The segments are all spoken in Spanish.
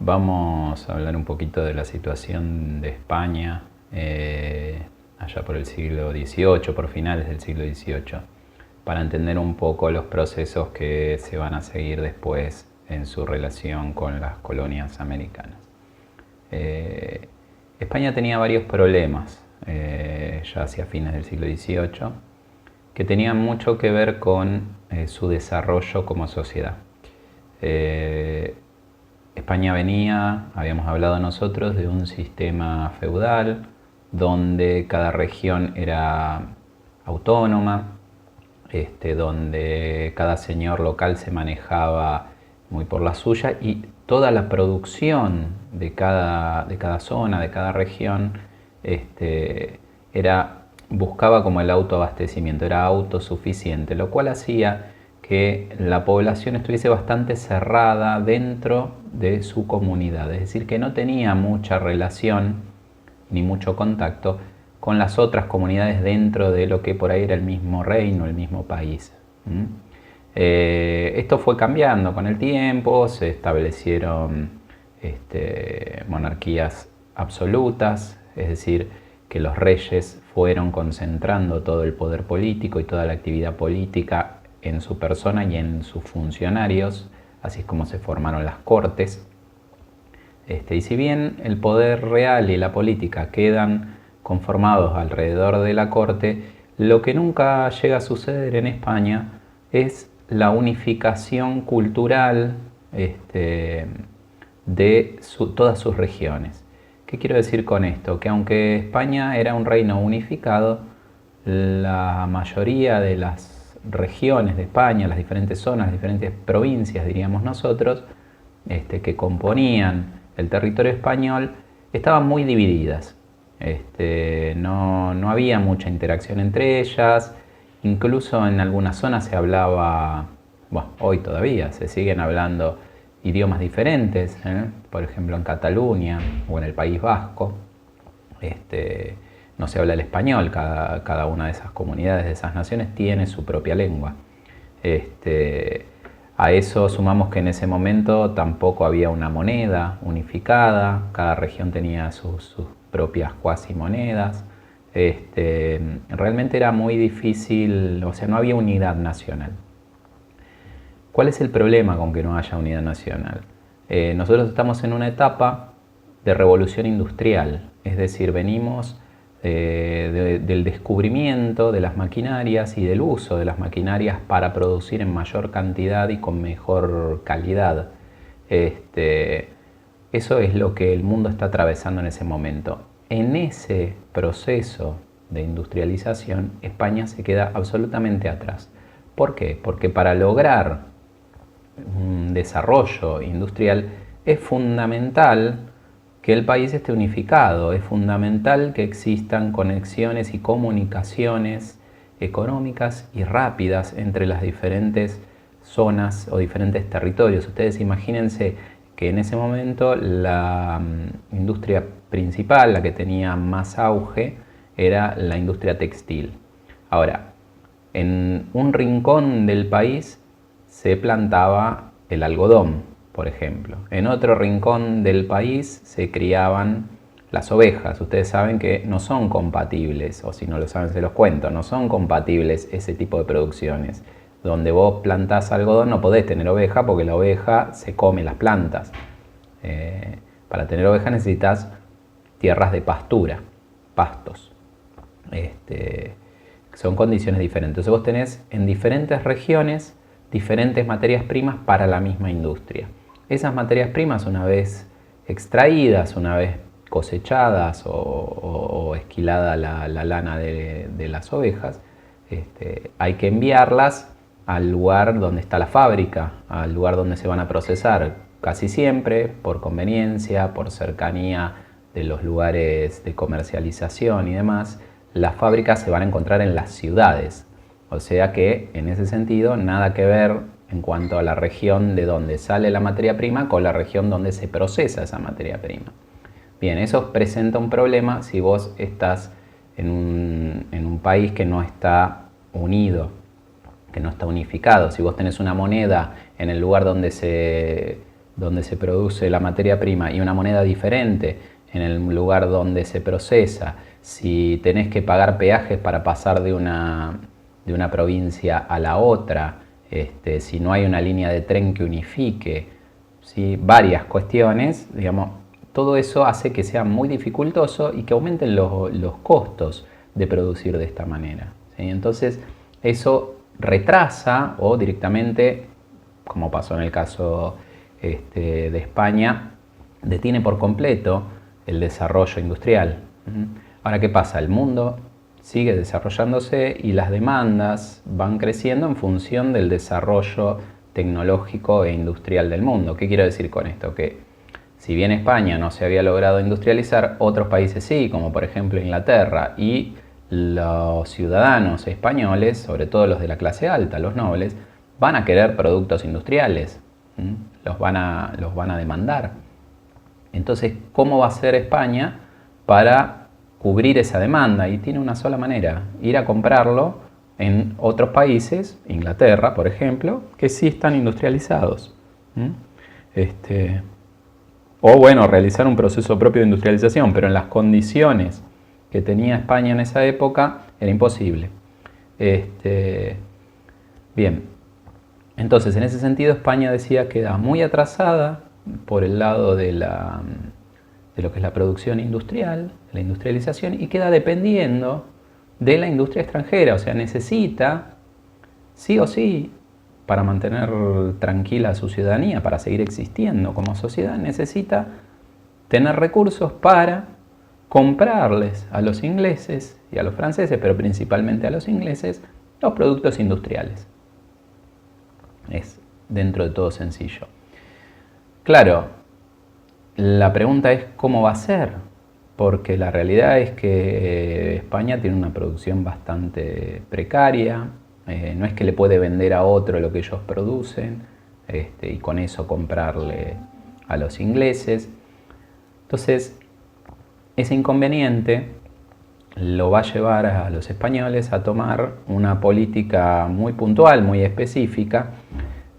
Vamos a hablar un poquito de la situación de España allá por el siglo XVIII, por finales del siglo XVIII, para entender un poco los procesos que se van a seguir después en su relación con las colonias americanas. España tenía varios problemas ya hacia fines del siglo XVIII que tenían mucho que ver con su desarrollo como sociedad. España venía, habíamos hablado nosotros, de un sistema feudal donde cada región era autónoma, donde cada señor local se manejaba muy por la suya y toda la producción de cada zona, de cada región, buscaba como el autoabastecimiento, era autosuficiente, lo cual hacía que la población estuviese bastante cerrada dentro de su comunidad, es decir, que no tenía mucha relación ni mucho contacto con las otras comunidades dentro de lo que por ahí era el mismo reino, el mismo país. Esto fue cambiando con el tiempo, se establecieron monarquías absolutas, es decir, que los reyes fueron concentrando todo el poder político y toda la actividad política en su persona y en sus funcionarios, así es como se formaron las cortes. Y si bien el poder real y la política quedan conformados alrededor de la corte, lo que nunca llega a suceder en España es la unificación cultural de todas sus regiones. ¿Qué quiero decir con esto? Que aunque España era un reino unificado, la mayoría de las regiones de España, las diferentes zonas, las diferentes provincias, diríamos nosotros, que componían el territorio español, estaban muy divididas. No había mucha interacción entre ellas, incluso en algunas zonas se hablaba, bueno, hoy todavía se siguen hablando idiomas diferentes, por ejemplo en Cataluña o en el País Vasco, no se habla el español, cada una de esas comunidades, de esas naciones tiene su propia lengua. A eso sumamos que en ese momento tampoco había una moneda unificada, cada región tenía sus propias cuasi monedas. Realmente era muy difícil, o sea, no había unidad nacional. ¿Cuál es el problema con que no haya unidad nacional? Nosotros estamos en una etapa de revolución industrial, es decir, venimos del descubrimiento de las maquinarias y del uso de las maquinarias para producir en mayor cantidad y con mejor calidad. Eso es lo que el mundo está atravesando en ese momento. En ese proceso de industrialización, España se queda absolutamente atrás. ¿Por qué? Porque para lograr un desarrollo industrial es fundamental que el país esté unificado, es fundamental que existan conexiones y comunicaciones económicas y rápidas entre las diferentes zonas o diferentes territorios. Ustedes imagínense que en ese momento la industria principal, la que tenía más auge, era la industria textil. Ahora, en un rincón del país se plantaba el algodón, por ejemplo. En otro rincón del país se criaban las ovejas. Ustedes saben que no son compatibles, o si no lo saben se los cuento, no son compatibles ese tipo de producciones. Donde vos plantás algodón no podés tener oveja porque la oveja se come las plantas. Para tener oveja necesitas tierras de pastura, pastos. Son condiciones diferentes. Entonces vos tenés en diferentes regiones diferentes materias primas para la misma industria. Esas materias primas, una vez extraídas, una vez cosechadas o esquilada la lana de las ovejas, hay que enviarlas al lugar donde está la fábrica, al lugar donde se van a procesar, casi siempre por conveniencia, por cercanía de los lugares de comercialización y demás. Las fábricas se van a encontrar en las ciudades, o sea que en ese sentido nada que ver en cuanto a la región de donde sale la materia prima con la región donde se procesa esa materia prima. Bien, eso presenta un problema si vos estás en un país que no está unido, que no está unificado. Si vos tenés una moneda en el lugar donde se donde se produce la materia prima y una moneda diferente en el lugar donde se procesa, si tenés que pagar peajes para pasar de una provincia a la otra, si no hay una línea de tren que unifique, ¿sí? Varias cuestiones, digamos, todo eso hace que sea muy dificultoso y que aumenten los costos de producir de esta manera, ¿sí? Entonces, eso retrasa o directamente, como pasó en el caso de España, detiene por completo el desarrollo industrial. Ahora, ¿qué pasa? El mundo sigue desarrollándose y las demandas van creciendo en función del desarrollo tecnológico e industrial del mundo. ¿Qué quiero decir con esto? Que si bien España no se había logrado industrializar, otros países sí, como por ejemplo Inglaterra, y los ciudadanos españoles, sobre todo los de la clase alta, los nobles, van a querer productos industriales, los van a demandar. Entonces, ¿cómo va a ser España para cubrir esa demanda? Y tiene una sola manera, ir a comprarlo en otros países, Inglaterra, por ejemplo, que sí están industrializados. O bueno, realizar un proceso propio de industrialización, pero en las condiciones que tenía España en esa época era imposible. Bien, entonces en ese sentido España decía que queda muy atrasada por el lado de lo que es la producción industrial, la industrialización, y queda dependiendo de la industria extranjera, o sea, necesita, sí o sí, para mantener tranquila a su ciudadanía, para seguir existiendo como sociedad, necesita tener recursos para comprarles a los ingleses y a los franceses, pero principalmente a los ingleses, los productos industriales. Es dentro de todo sencillo. Claro, la pregunta es cómo va a ser, porque la realidad es que España tiene una producción bastante precaria, no es que le puede vender a otro lo que ellos producen y con eso comprarle a los ingleses. Entonces, ese inconveniente lo va a llevar a los españoles a tomar una política muy puntual, muy específica,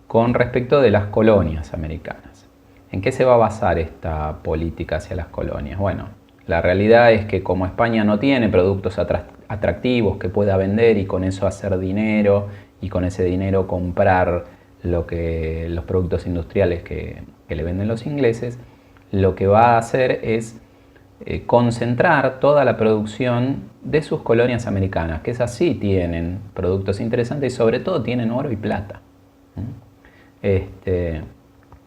con respecto de las colonias americanas. ¿En qué se va a basar esta política hacia las colonias? Bueno, la realidad es que como España no tiene productos atractivos que pueda vender y con eso hacer dinero y con ese dinero comprar los productos industriales que le venden los ingleses, lo que va a hacer es concentrar toda la producción de sus colonias americanas, que esas sí tienen productos interesantes y sobre todo tienen oro y plata.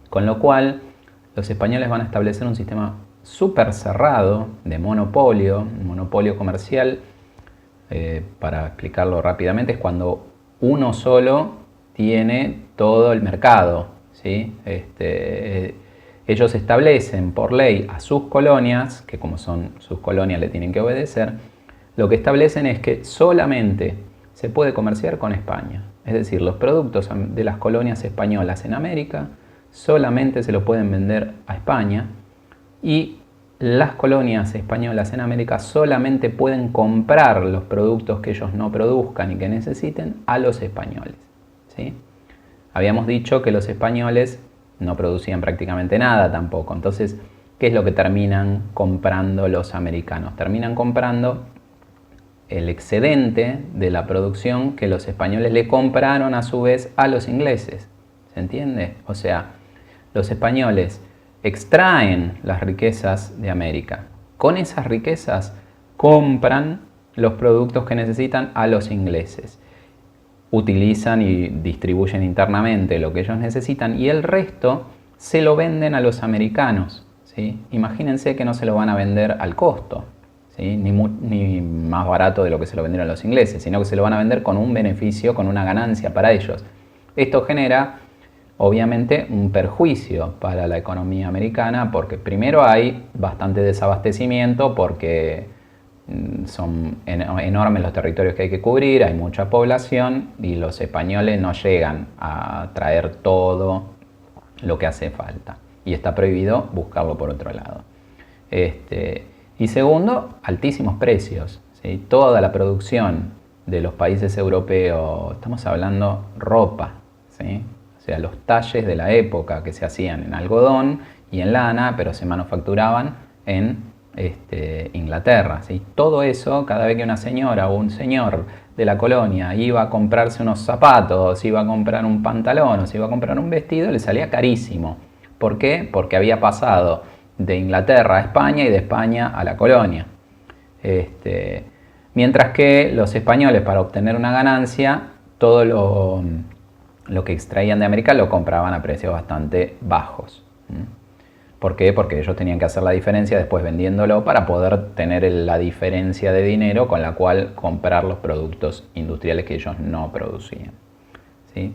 Con lo cual los españoles van a establecer un sistema súper cerrado de monopolio. Un monopolio comercial, para explicarlo rápidamente, es cuando uno solo tiene todo el mercado, ¿sí? Ellos establecen por ley a sus colonias, que como son sus colonias le tienen que obedecer, lo que establecen es que solamente se puede comerciar con España. Es decir, los productos de las colonias españolas en América solamente se los pueden vender a España y las colonias españolas en América solamente pueden comprar los productos que ellos no produzcan y que necesiten a los españoles, ¿sí? Habíamos dicho que los españoles no producían prácticamente nada tampoco. Entonces, ¿qué es lo que terminan comprando los americanos? Terminan comprando el excedente de la producción que los españoles le compraron a su vez a los ingleses. ¿Se entiende? O sea, los españoles extraen las riquezas de América. Con esas riquezas compran los productos que necesitan a los ingleses. Utilizan y distribuyen internamente lo que ellos necesitan y el resto se lo venden a los americanos, ¿sí? Imagínense que no se lo van a vender al costo, ¿sí? Ni más barato de lo que se lo vendieron a los ingleses, sino que se lo van a vender con un beneficio, con una ganancia para ellos. Esto genera obviamente un perjuicio para la economía americana porque primero hay bastante desabastecimiento porque son enormes los territorios que hay que cubrir, hay mucha población y los españoles no llegan a traer todo lo que hace falta y está prohibido buscarlo por otro lado. Y segundo, altísimos precios, ¿sí? Toda la producción de los países europeos, estamos hablando ropa, ¿sí? O sea, los talles de la época que se hacían en algodón y en lana, pero se manufacturaban en Inglaterra, ¿sí? Todo eso, cada vez que una señora o un señor de la colonia iba a comprarse unos zapatos, iba a comprar un pantalón o se iba a comprar un vestido, le salía carísimo. ¿Por qué? Porque había pasado de Inglaterra a España y de España a la colonia. Mientras que los españoles, para obtener una ganancia, todo lo que extraían de América lo compraban a precios bastante bajos. ¿Por qué? Porque ellos tenían que hacer la diferencia después vendiéndolo para poder tener la diferencia de dinero con la cual comprar los productos industriales que ellos no producían. ¿Sí?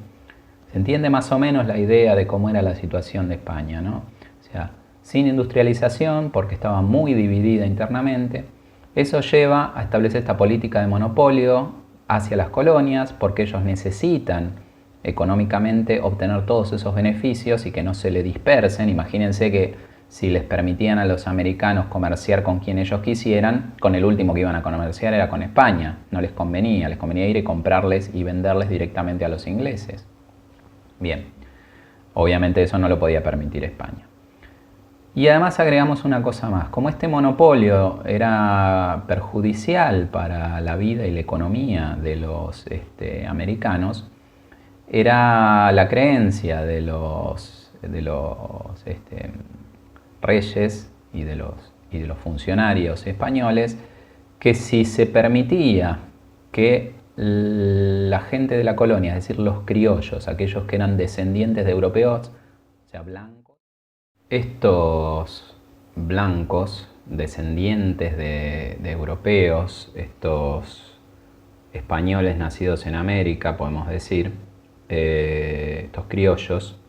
Se entiende más o menos la idea de cómo era la situación de España, ¿no? O sea, sin industrialización, porque estaba muy dividida internamente. Eso lleva a establecer esta política de monopolio hacia las colonias, porque ellos necesitan económicamente obtener todos esos beneficios y que no se le dispersen. Imagínense que si les permitían a los americanos comerciar con quien ellos quisieran, con el último que iban a comerciar era con España. No les convenía ir y comprarles y venderles directamente a los ingleses. Bien, obviamente eso no lo podía permitir España. Y además agregamos una cosa más, como este monopolio era perjudicial para la vida y la economía de los americanos, era la creencia de los reyes y de los funcionarios españoles que si se permitía que la gente de la colonia, es decir, los criollos, aquellos que eran descendientes de europeos, o sea, blancos, estos blancos descendientes de europeos, estos españoles nacidos en América, podemos decir, estos criollos,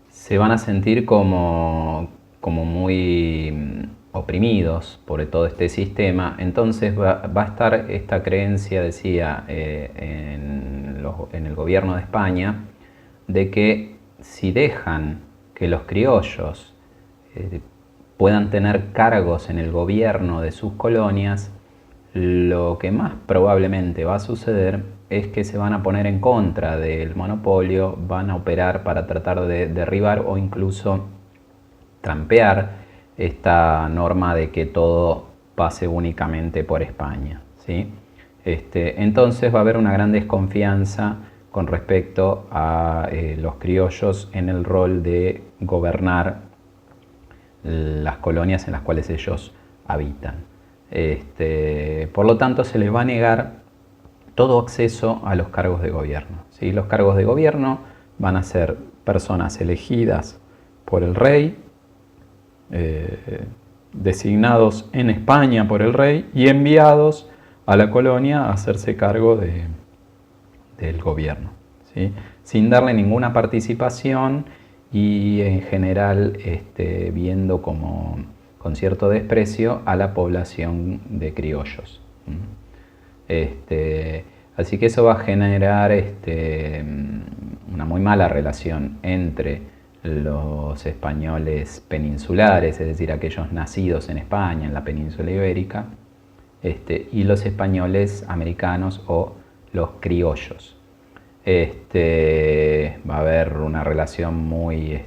se van a sentir como muy oprimidos por todo este sistema. Entonces va a estar esta creencia, decía, en el gobierno de España, de que si dejan que los criollos puedan tener cargos en el gobierno de sus colonias, lo que más probablemente va a suceder es que se van a poner en contra del monopolio, van a operar para tratar de derribar o incluso trampear esta norma de que todo pase únicamente por España, ¿sí? Entonces va a haber una gran desconfianza con respecto a los criollos en el rol de gobernar las colonias en las cuales ellos habitan. Por lo tanto, se les va a negar todo acceso a los cargos de gobierno, ¿sí? Los cargos de gobierno van a ser personas elegidas por el rey, designados en España por el rey y enviados a la colonia a hacerse cargo del gobierno, ¿sí? Sin darle ninguna participación y en general viendo como con cierto desprecio a la población de criollos. Así que eso va a generar una muy mala relación entre los españoles peninsulares, es decir, aquellos nacidos en España, en la península ibérica, y los españoles americanos o los criollos. Va a haber una relación muy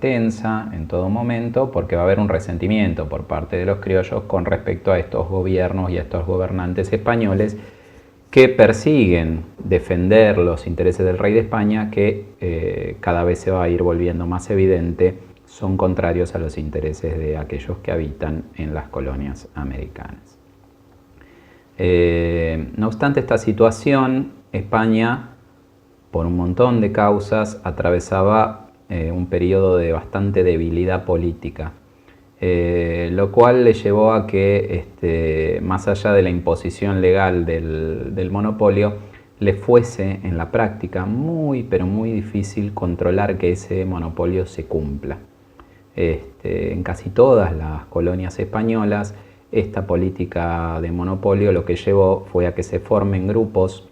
tensa en todo momento, porque va a haber un resentimiento por parte de los criollos con respecto a estos gobiernos y a estos gobernantes españoles que persiguen defender los intereses del rey de España, que cada vez se va a ir volviendo más evidente, son contrarios a los intereses de aquellos que habitan en las colonias americanas. No obstante esta situación, España, por un montón de causas, atravesaba un periodo de bastante debilidad política, lo cual le llevó a que, más allá de la imposición legal del monopolio, le fuese en la práctica pero muy difícil controlar que ese monopolio se cumpla. En casi todas las colonias españolas, esta política de monopolio lo que llevó fue a que se formen grupos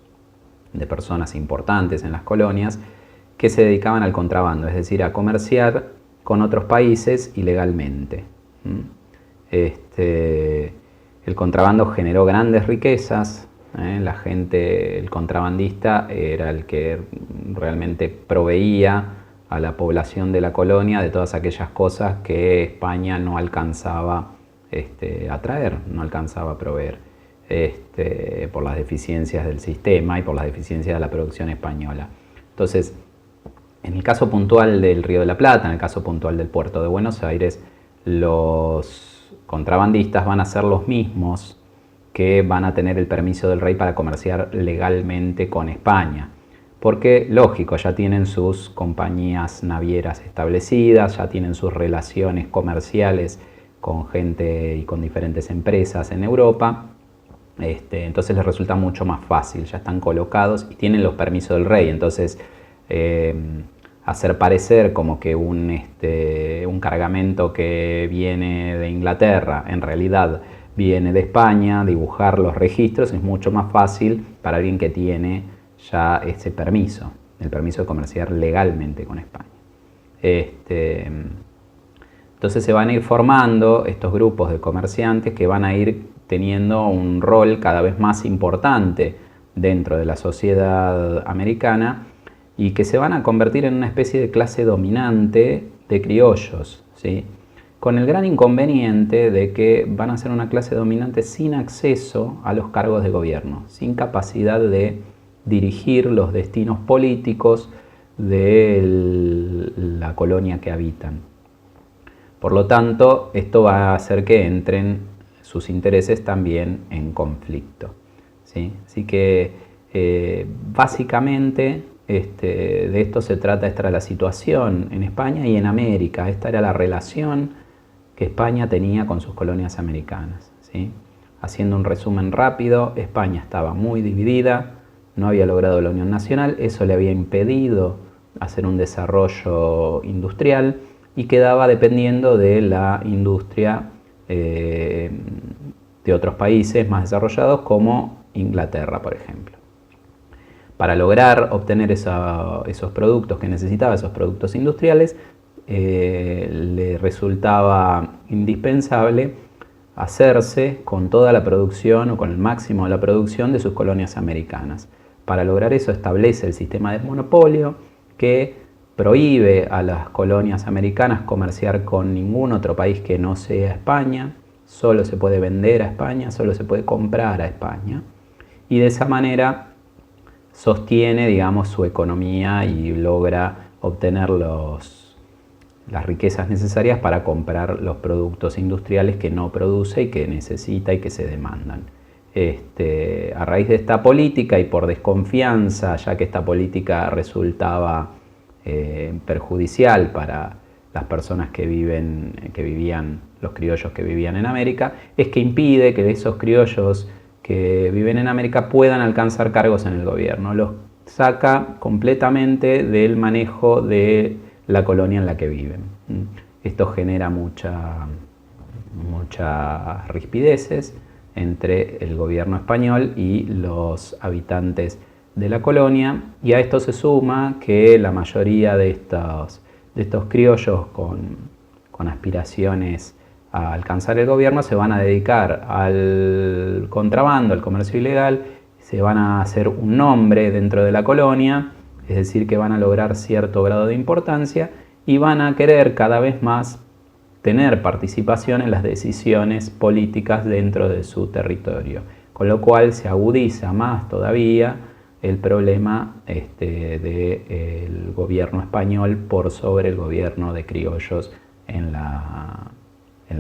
de personas importantes en las colonias que se dedicaban al contrabando, es decir, a comerciar con otros países ilegalmente. El contrabando generó grandes riquezas La gente, el contrabandista era el que realmente proveía a la población de la colonia de todas aquellas cosas que España no alcanzaba a traer, no alcanzaba a proveer, por las deficiencias del sistema y por las deficiencias de la producción española. Entonces, en el caso puntual del Río de la Plata, en el caso puntual del puerto de Buenos Aires, los contrabandistas van a ser los mismos que van a tener el permiso del rey para comerciar legalmente con España. Porque, lógico, ya tienen sus compañías navieras establecidas, ya tienen sus relaciones comerciales con gente y con diferentes empresas en Europa. Entonces les resulta mucho más fácil, ya están colocados y tienen los permisos del rey. Entonces, hacer parecer como que un cargamento que viene de Inglaterra en realidad viene de España, dibujar los registros es mucho más fácil para alguien que tiene ya ese permiso, el permiso de comerciar legalmente con España. Entonces se van a ir formando estos grupos de comerciantes que van a ir teniendo un rol cada vez más importante dentro de la sociedad americana y que se van a convertir en una especie de clase dominante de criollos, ¿sí? Con el gran inconveniente de que van a ser una clase dominante sin acceso a los cargos de gobierno, sin capacidad de dirigir los destinos políticos de la colonia que habitan. Por lo tanto, esto va a hacer que entren sus intereses también en conflicto, ¿sí? Así que básicamente de esto se trata, esta era la situación en España y en América, esta era la relación que España tenía con sus colonias americanas, ¿sí? Haciendo un resumen rápido, España estaba muy dividida, no había logrado la unión nacional, eso le había impedido hacer un desarrollo industrial y quedaba dependiendo de la industria de otros países más desarrollados como Inglaterra, por ejemplo. Para lograr obtener esos productos que necesitaba, esos productos industriales, le resultaba indispensable hacerse con toda la producción o con el máximo de la producción de sus colonias americanas. Para lograr eso establece el sistema de monopolio que prohíbe a las colonias americanas comerciar con ningún otro país que no sea España, solo se puede vender a España, solo se puede comprar a España y de esa manera sostiene, digamos, su economía y logra obtener las riquezas necesarias para comprar los productos industriales que no produce y que necesita y que se demandan. A raíz de esta política y por desconfianza, ya que esta política resultaba perjudicial para las personas que vivían, los criollos que vivían en América, es que impide que esos criollos que viven en América puedan alcanzar cargos en el gobierno. Los saca completamente del manejo de la colonia en la que viven. Esto genera muchas rispideces entre el gobierno español y los habitantes de la colonia, y a esto se suma que la mayoría de estos criollos con aspiraciones a alcanzar el gobierno se van a dedicar al contrabando, al comercio ilegal, se van a hacer un nombre dentro de la colonia, es decir, que van a lograr cierto grado de importancia y van a querer cada vez más tener participación en las decisiones políticas dentro de su territorio, con lo cual se agudiza más todavía el problema del gobierno español por sobre el gobierno de criollos en la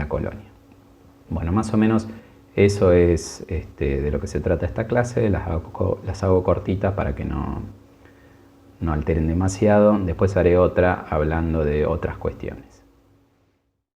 colonia. Bueno, más o menos eso es de lo que se trata esta clase. Las hago cortitas para que no alteren demasiado. Después haré otra hablando de otras cuestiones.